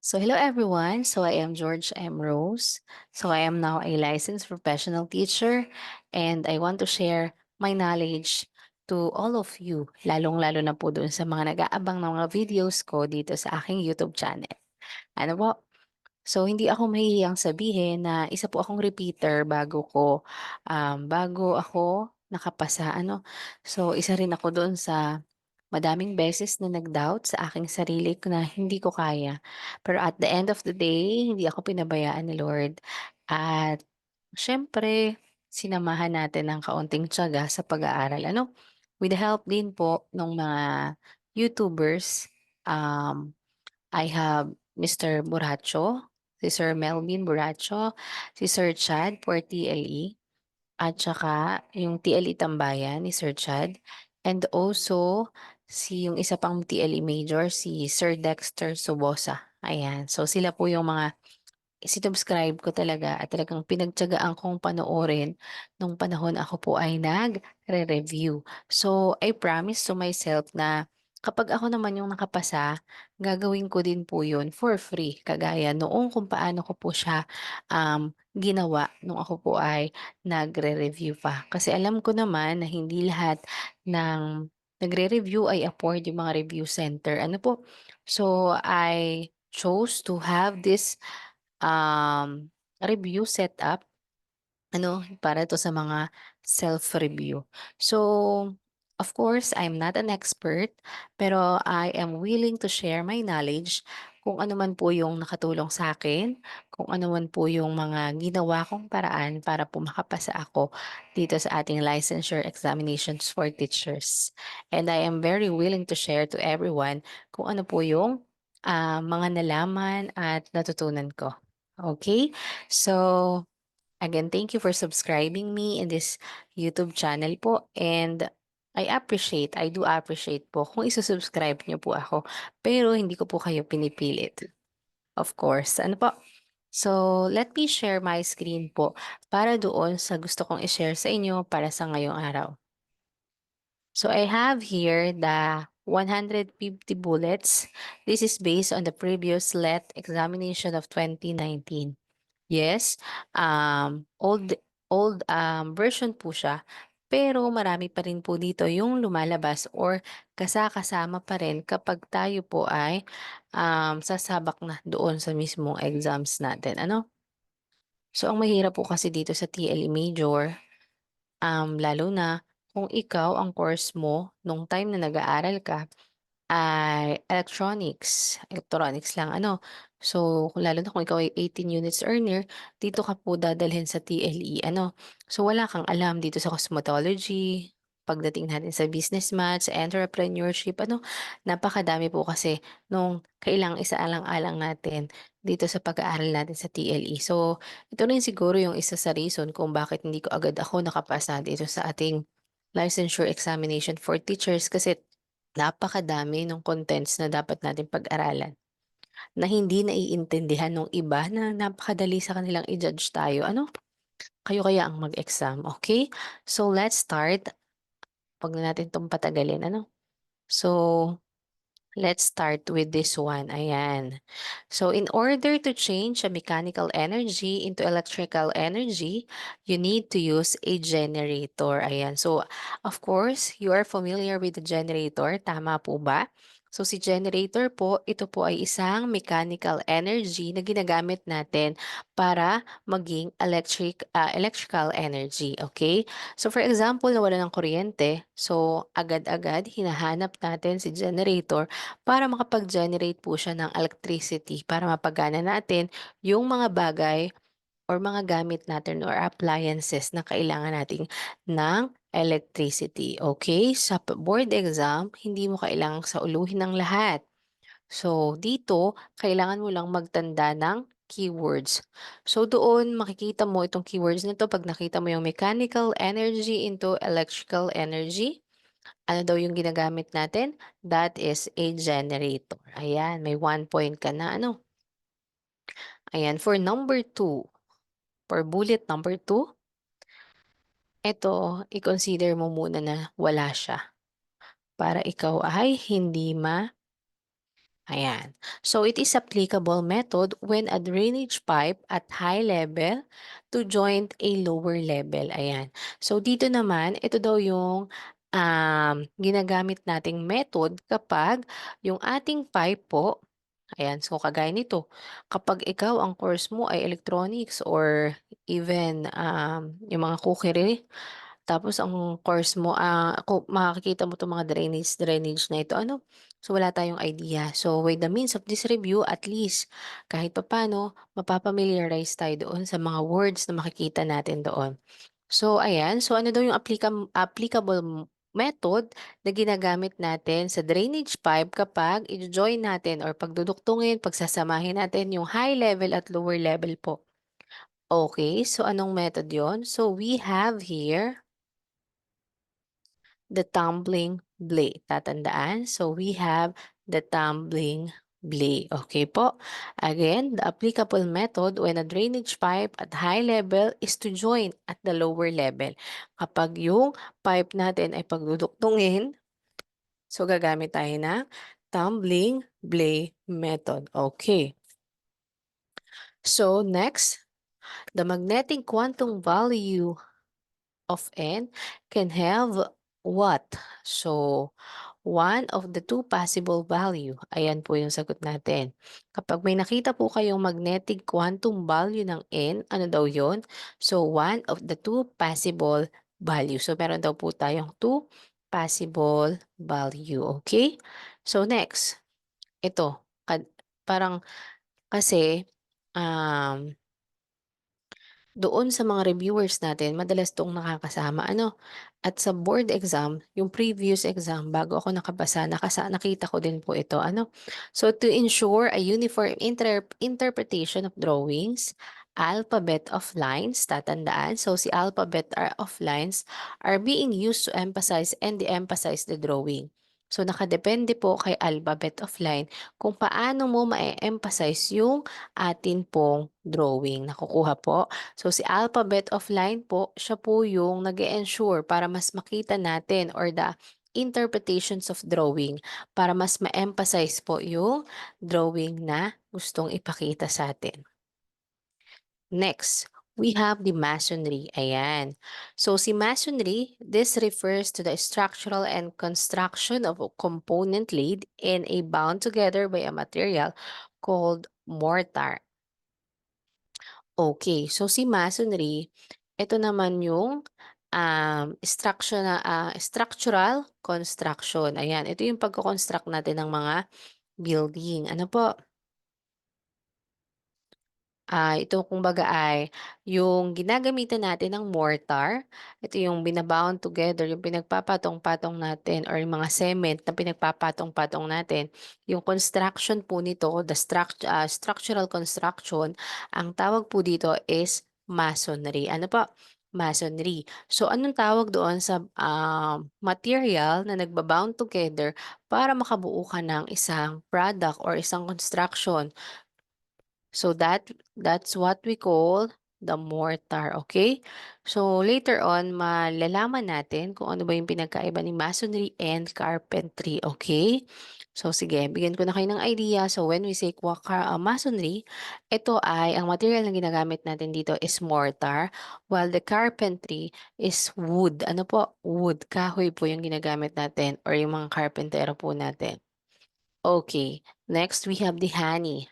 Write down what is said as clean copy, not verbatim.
So hello everyone. So I am George M. Rose. So I am now a licensed professional teacher and I want to share my knowledge to all of you, lalong-lalo na po doon sa mga nag-aabang ng mga videos ko dito sa aking YouTube channel. Ano po? So hindi ako mahihiyang sabihin na isa po akong repeater bago ako nakapasa ano. So isa rin ako doon sa madaming beses na nag-doubt sa aking sarili ko na hindi ko kaya. Pero at the end of the day, hindi ako pinabayaan ni Lord. At siyempre, sinamahan natin ng kaunting tiyaga sa pag-aaral. Ano? With the help din po ng mga YouTubers, I have Mr. Buracho, si Sir Melvin Buracho, si Sir Chad for TLE, at saka yung TLE Tambayan ni Sir Chad, and also yung isa pang TLE Major, si Sir Dexter Sobosa. Ayan, so sila po yung mga sinubscribe ko talaga at talagang pinagtiyagaan kong panoorin nung panahon ako po ay nagre-review. So, I promise to myself na kapag ako naman yung nakapasa, gagawin ko din po yun for free. Kagaya noong kung paano ko po siya ginawa nung ako po ay nagre-review pa. Kasi alam ko naman na hindi lahat ng nagre-review ay afford yung mga review center. Ano po? So, I chose to have this review setup ano, para 'to sa mga self-review. So, of course, I'm not an expert, pero I am willing to share my knowledge kung ano man po yung nakatulong sa akin, kung ano man po yung mga ginawa kong paraan para po makapasa ako dito sa ating licensure examinations for teachers. And I am very willing to share to everyone kung ano po yung, mga nalaman at natutunan ko. Okay, so again, thank you for subscribing me in this YouTube channel po and I do appreciate po kung isusubscribe niyo po ako. Pero hindi ko po kayo pinipilit. Of course, ano po? So, let me share my screen po para doon sa gusto kong i-share sa inyo para sa ngayong araw. So, I have here the 150 bullets. This is based on the previous LET examination of 2019. Yes, old version po siya, pero marami pa rin po dito yung lumalabas or kasama pa rin kapag tayo po ay, sasabak na doon sa mismong exams natin, ano? So, ang mahirap po kasi dito sa TLE Major, lalo na kung ikaw ang course mo nung time na nag-aaral ka ay electronics lang ano. So, lalo na kung ikaw ay 18 units earner, dito ka po dadalhin sa TLE ano. So, wala kang alam dito sa cosmetology, pagdating natin sa business maths, entrepreneurship ano, napakadami po kasi nung kailangang isaalang-alang natin dito sa pag-aaral natin sa TLE. So, ito rin siguro yung isa sa reason kung bakit hindi ko agad ako nakapasa dito sa ating licensure examination for teachers kasi napakadami ng contents na dapat natin pag-aralan na hindi naiintindihan ng iba na napakadali sa kanilang i-judge tayo. Ano? Kayo kaya ang mag-exam, okay? So, let's start. 'Wag na natin 'tong patagalin, ano? So, let's start with this one. Ayan. So, in order to change a mechanical energy into electrical energy, you need to use a generator. Ayan. So, of course, you are familiar with the generator. Tama po ba? So, si generator po, ito po ay isang mechanical energy na ginagamit natin para maging electrical energy. Okay? So, for example, nawala ng kuryente. So, agad-agad hinahanap natin si generator para makapag-generate po siya ng electricity para mapagana natin yung mga bagay or mga gamit natin or appliances na kailangan natin ng electricity. Okay? Sa board exam, hindi mo kailangang sauluhin ng lahat. So, dito, kailangan mo lang magtanda ng keywords. So, doon makikita mo itong keywords nito pag nakita mo yung mechanical energy into electrical energy. Ano daw yung ginagamit natin? That is a generator. Ayan, may 1 point ka na ano. Ayan, for number 2, for bullet number 2, eto i-consider mo muna na wala siya para ikaw ay hindi Ayan. So it is applicable method when a drainage pipe at high level to joint a lower level. Ayan. So dito naman, ito daw yung ginagamit nating method kapag yung ating pipe po, ayan, so kagaya nito, kapag ikaw ang course mo ay electronics or even yung mga cookery, tapos ang course mo, kung makikita mo 'tong mga drainage na ito ano, so wala tayong idea. So with the means of this review at least kahit papaano mapapa-familiarize tayo doon sa mga words na makikita natin doon. So ayan, so ano daw yung applicable method na ginagamit natin sa drainage pipe kapag i-join natin or pagduduktungin, pagsasamahin natin yung high level at lower level po. Okay, so anong method yon? So we have here the tumbling blade. Tatandaan? So, we have the tumbling blade. Okay po? Again, the applicable method when a drainage pipe at high level is to join at the lower level. Kapag yung pipe natin ay pagduduktungin, so gagamit tayo ng tumbling blade method. Okay. So, next, the magnetic quantum value of n can have what? So, one of the two possible value. Ayan po yung sagot natin. Kapag may nakita po kayong magnetic quantum value ng n, ano daw yon? So, one of the two possible value. So, meron daw po tayong two possible value. Okay? So, next. Ito. Parang kasi, um, doon sa mga reviewers natin madalas 'tong nakakasama ano, at sa board exam, yung previous exam bago ako nakapasa nakita ko din po ito ano. So to ensure a uniform interpretation of drawings, alphabet of lines, tatandaan. So si alphabet of lines are being used to emphasize and de-emphasize the drawing. So nakadepende po kay alphabet of line kung paano mo ma-emphasize yung atin pong drawing. Nakukuha po? So, si alphabet of line po, siya po yung nag ensure para mas makita natin or the interpretations of drawing para mas ma-emphasize po yung drawing na gustong ipakita sa atin. Next, we have the masonry. Ayan. So, si masonry, this refers to the structural and construction of a component laid in a bound together by a material called mortar. Okay, so si masonry, ito naman yung structural construction. Ayan, ito yung pagko-construct natin ng mga building. Ano po? Ito kumbaga ay yung ginagamitan natin ng mortar, ito yung together, yung pinagpapatong-patong natin or yung mga cement na pinagpapatong-patong natin. Yung construction po nito, the structural construction, ang tawag po dito is masonry. Ano po? Masonry. So, anong tawag doon sa material na nagbabound together para makabuo ka ng isang product or isang construction? So that's what we call the mortar, okay? So later on, malalaman natin kung ano ba yung pinagkaiba ni masonry and carpentry, okay? So sige, bigyan ko na kayo ng idea. So when we say masonry, ito ay ang material na ginagamit natin dito is mortar, while the carpentry is wood. Ano po? Wood. Kahoy po yung ginagamit natin or yung mga carpentero po natin. Okay, next we have the honey.